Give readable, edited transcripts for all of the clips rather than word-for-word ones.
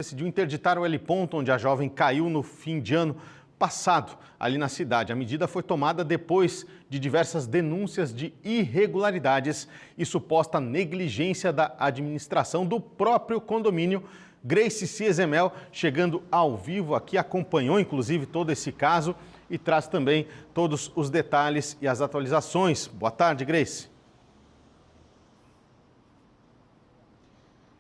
Decidiu interditar o heliponto onde a jovem caiu no fim de ano passado, ali na cidade. A medida foi tomada depois de diversas denúncias de irregularidades e suposta negligência da administração do próprio condomínio. Grace Ciezemel, chegando ao vivo aqui, acompanhou inclusive todo esse caso e traz também todos os detalhes e as atualizações. Boa tarde, Grace.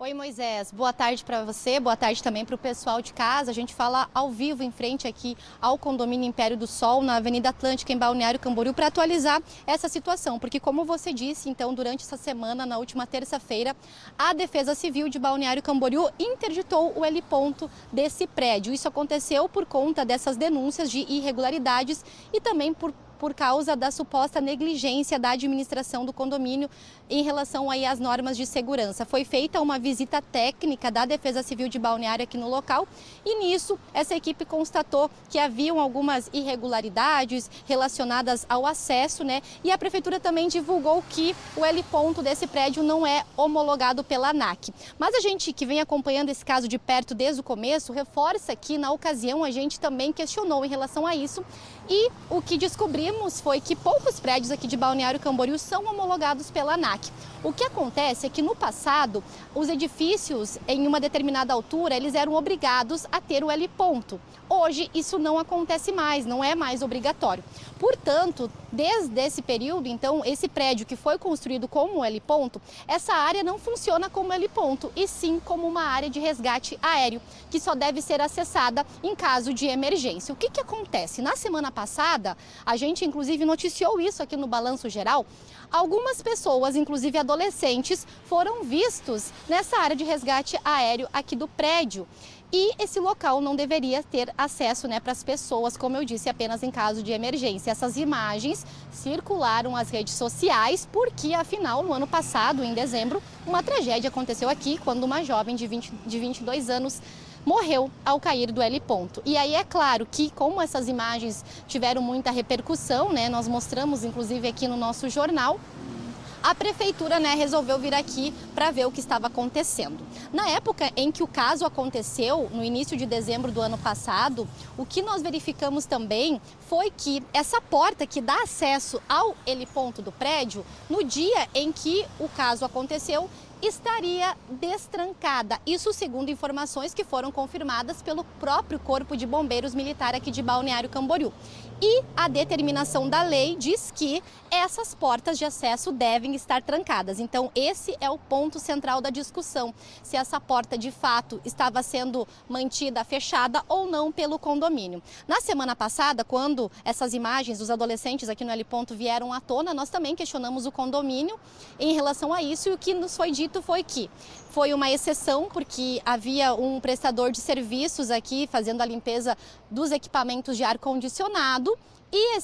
Oi, Moisés. Boa tarde para você, boa tarde também para o pessoal de casa. A gente fala ao vivo em frente aqui ao condomínio Império do Sol, na Avenida Atlântica, em Balneário Camboriú, para atualizar essa situação. Porque, como você disse, então, durante essa semana, na última terça-feira, a Defesa Civil de Balneário Camboriú interditou o heliponto desse prédio. Isso aconteceu por conta dessas denúncias de irregularidades e também por causa da suposta negligência da administração do condomínio em relação aí às normas de segurança. Foi feita uma visita técnica da Defesa Civil de Balneário aqui no local e nisso essa equipe constatou que haviam algumas irregularidades relacionadas ao acesso, né? E a Prefeitura também divulgou que o heliponto desse prédio não é homologado pela ANAC. Mas a gente que vem acompanhando esse caso de perto desde o começo, reforça que na ocasião a gente também questionou em relação a isso e o que descobrimos foi que poucos prédios aqui de Balneário Camboriú são homologados pela ANAC. O que acontece é que no passado, os edifícios em uma determinada altura, eles eram obrigados a ter o heliponto. Hoje, isso não acontece mais, não é mais obrigatório. Portanto, desde esse período, então, esse prédio que foi construído como heliponto, essa área não funciona como heliponto, e sim como uma área de resgate aéreo, que só deve ser acessada em caso de emergência. O que acontece? Na semana passada, a gente inclusive noticiou isso aqui no Balanço Geral, algumas pessoas, inclusive adolescentes, foram vistos nessa área de resgate aéreo aqui do prédio. E esse local não deveria ter acesso, né, para as pessoas, como eu disse, apenas em caso de emergência. Essas imagens circularam as redes sociais porque, afinal, no ano passado, em dezembro, uma tragédia aconteceu aqui quando uma jovem de 22 anos morreu ao cair do heliponto. E aí é claro que, como essas imagens tiveram muita repercussão, né, nós mostramos inclusive aqui no nosso jornal, a Prefeitura, né, resolveu vir aqui para ver o que estava acontecendo. Na época em que o caso aconteceu, no início de dezembro do ano passado, o que nós verificamos também foi que essa porta que dá acesso ao heliponto do prédio, no dia em que o caso aconteceu, estaria destrancada. Isso segundo informações que foram confirmadas pelo próprio Corpo de Bombeiros Militar aqui de Balneário Camboriú. E a determinação da lei diz que essas portas de acesso devem estar trancadas. Então, esse é o ponto central da discussão, se essa porta de fato estava sendo mantida fechada ou não pelo condomínio. Na semana passada, quando essas imagens dos adolescentes aqui no heliponto vieram à tona, nós também questionamos o condomínio em relação a isso e o que nos foi dito foi que foi uma exceção porque havia um prestador de serviços aqui fazendo a limpeza dos equipamentos de ar-condicionado e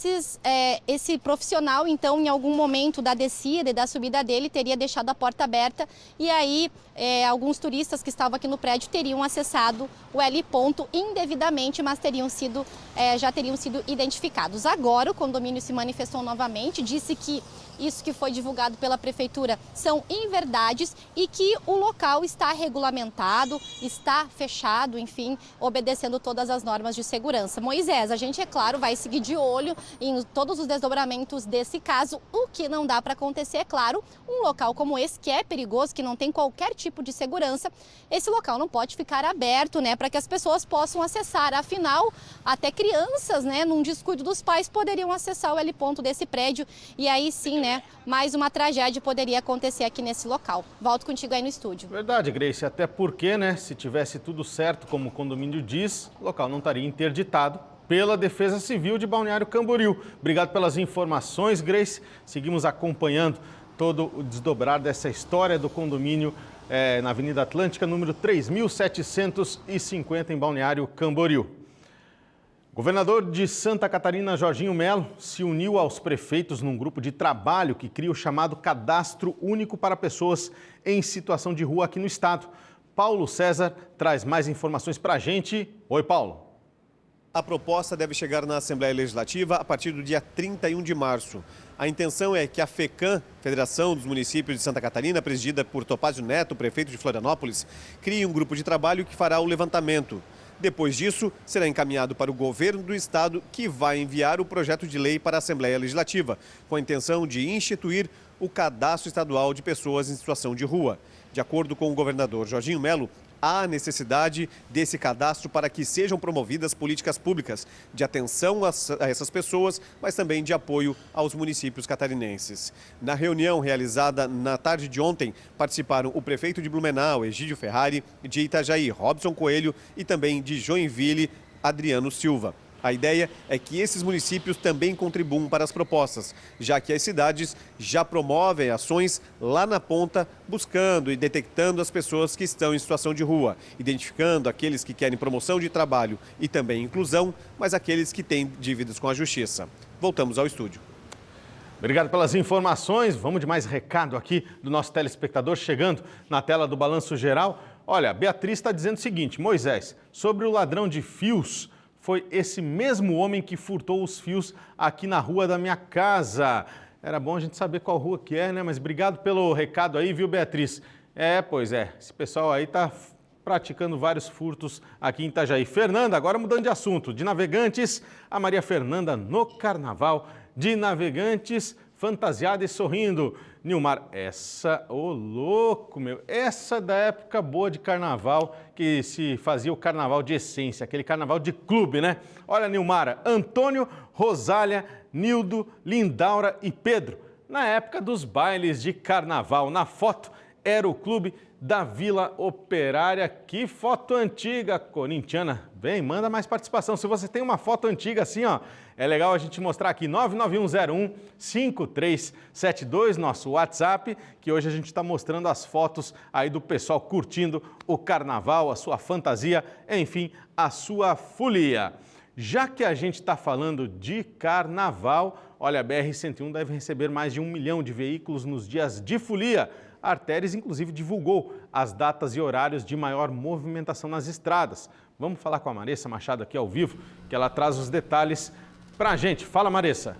esse profissional, então, em algum momento da descida e da subida dele, teria deixado a porta aberta e aí alguns turistas que estavam aqui no prédio teriam acessado o heliponto indevidamente, mas já teriam sido identificados. Agora o condomínio se manifestou novamente, disse que isso que foi divulgado pela Prefeitura são inverdades e que o local está regulamentado, está fechado, enfim, obedecendo todas as normas de segurança. Moisés, a gente, é claro, vai seguir de olho em todos os desdobramentos desse caso. O que não dá para acontecer, é claro, um local como esse, que é perigoso, que não tem qualquer tipo de segurança, esse local não pode ficar aberto, né, para que as pessoas possam acessar. Afinal, até crianças, né, num descuido dos pais, poderiam acessar o heliponto desse prédio e aí sim, né, mais uma tragédia poderia acontecer aqui nesse local. Volto contigo aí no estúdio. Verdade, Grace, até porque, né, se tivesse tudo certo, como o condomínio diz, o local não estaria interditado pela Defesa Civil de Balneário Camboriú. Obrigado pelas informações, Grace. Seguimos acompanhando todo o desdobrar dessa história do condomínio na Avenida Atlântica, número 3750, em Balneário Camboriú. Governador de Santa Catarina, Jorginho Melo, se uniu aos prefeitos num grupo de trabalho que cria o chamado Cadastro Único para Pessoas em Situação de Rua aqui no estado. Paulo César traz mais informações para a gente. Oi, Paulo. A proposta deve chegar na Assembleia Legislativa a partir do dia 31 de março. A intenção é que a FECAM, Federação dos Municípios de Santa Catarina, presidida por Topázio Neto, prefeito de Florianópolis, crie um grupo de trabalho que fará o levantamento. Depois disso, será encaminhado para o governo do estado, que vai enviar o projeto de lei para a Assembleia Legislativa, com a intenção de instituir o cadastro estadual de pessoas em situação de rua. De acordo com o governador Jorginho Melo, há necessidade desse cadastro para que sejam promovidas políticas públicas de atenção a essas pessoas, mas também de apoio aos municípios catarinenses. Na reunião realizada na tarde de ontem, participaram o prefeito de Blumenau, Egídio Ferrari, de Itajaí, Robson Coelho, e também de Joinville, Adriano Silva. A ideia é que esses municípios também contribuam para as propostas, já que as cidades já promovem ações lá na ponta, buscando e detectando as pessoas que estão em situação de rua, identificando aqueles que querem promoção de trabalho e também inclusão, mas aqueles que têm dívidas com a justiça. Voltamos ao estúdio. Obrigado pelas informações. Vamos de mais recado aqui do nosso telespectador chegando na tela do Balanço Geral. Olha, a Beatriz está dizendo o seguinte: Moisés, sobre o ladrão de fios, foi esse mesmo homem que furtou os fios aqui na rua da minha casa. Era bom a gente saber qual rua que é, né? Mas obrigado pelo recado aí, viu, Beatriz? Pois é, esse pessoal aí tá praticando vários furtos aqui em Itajaí. Fernanda, agora mudando de assunto, de Navegantes, a Maria Fernanda no carnaval de Navegantes, fantasiada e sorrindo. Nilmar, ô louco, meu, essa da época boa de carnaval, que se fazia o carnaval de essência, aquele carnaval de clube, né? Olha, Nilmara, Antônio, Rosália, Nildo, Lindaura e Pedro, na época dos bailes de carnaval. Na foto era o clube da Vila Operária. Que foto antiga, corintiana. Vem, manda mais participação. Se você tem uma foto antiga assim, ó, é legal a gente mostrar aqui, 99101-5372, nosso WhatsApp, que hoje a gente está mostrando as fotos aí do pessoal curtindo o carnaval, a sua fantasia, enfim, a sua folia. Já que a gente está falando de carnaval, olha, a BR-101 deve receber mais de 1 milhão de veículos nos dias de folia. A Artéries, inclusive, divulgou as datas e horários de maior movimentação nas estradas. Vamos falar com a Maressa Machado aqui ao vivo, que ela traz os detalhes para a gente. Fala, Maressa.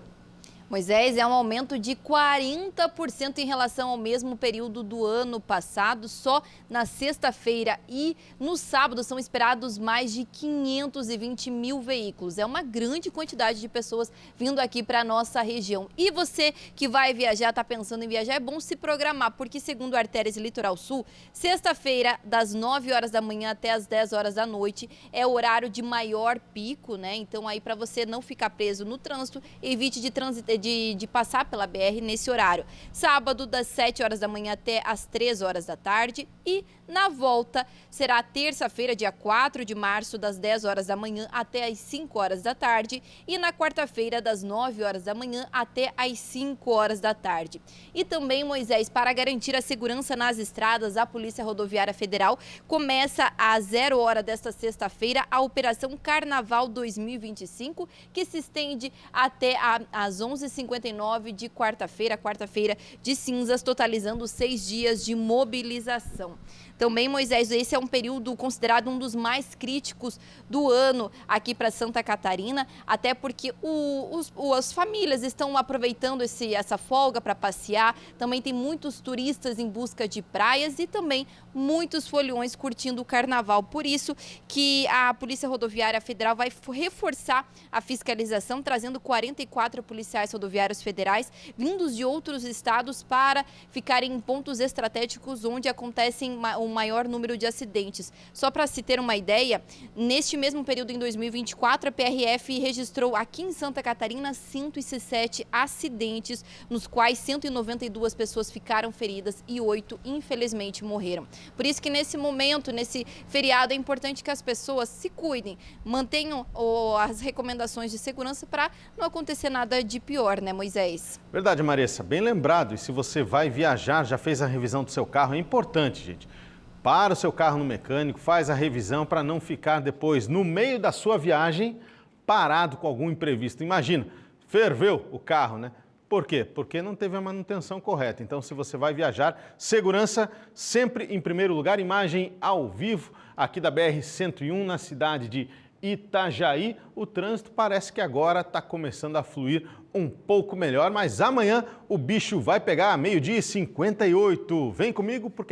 Moisés, é um aumento de 40% em relação ao mesmo período do ano passado. Só na sexta-feira e no sábado são esperados mais de 520 mil veículos. É uma grande quantidade de pessoas vindo aqui para a nossa região. E você que vai viajar, está pensando em viajar, é bom se programar, porque segundo a Artéries Litoral Sul, sexta-feira, das 9 horas da manhã até as 10 horas da noite, é o horário de maior pico, né? Então aí, para você não ficar preso no trânsito, evite de passar pela BR nesse horário. Sábado, das 7 horas da manhã até as 3 horas da tarde, e na volta será terça-feira, dia 4 de março, das 10 horas da manhã até as 5 horas da tarde, e na quarta-feira, das 9 horas da manhã até as 5 horas da tarde. E também, Moisés, para garantir a segurança nas estradas, a Polícia Rodoviária Federal começa às 0 hora desta sexta-feira a Operação Carnaval 2025, que se estende até às 11h59 de quarta-feira de cinzas, totalizando 6 dias de mobilização. Também, Moisés, esse é um período considerado um dos mais críticos do ano aqui para Santa Catarina, até porque as famílias estão aproveitando essa folga para passear. Também tem muitos turistas em busca de praias e também muitos foliões curtindo o carnaval. Por isso que a Polícia Rodoviária Federal vai reforçar a fiscalização, trazendo 44 policiais rodoviários federais vindos de outros estados para ficarem em pontos estratégicos onde acontecem o maior número de acidentes. Só para se ter uma ideia, neste mesmo período em 2024, a PRF registrou aqui em Santa Catarina 107 acidentes, nos quais 192 pessoas ficaram feridas e 8, infelizmente, morreram. Por isso que nesse momento, nesse feriado, é importante que as pessoas se cuidem, mantenham as recomendações de segurança para não acontecer nada de pior, né, Moisés? Verdade, Maressa, bem lembrado. E se você vai viajar, já fez a revisão do seu carro, é importante, gente. Para o seu carro no mecânico, faz a revisão para não ficar depois, no meio da sua viagem, parado com algum imprevisto. Imagina, ferveu o carro, né? Por quê? Porque não teve a manutenção correta. Então, se você vai viajar, segurança sempre em primeiro lugar. Imagem ao vivo aqui da BR-101 na cidade de Itajaí, o trânsito parece que agora está começando a fluir um pouco melhor, mas amanhã o bicho vai pegar 12h58. Vem comigo porque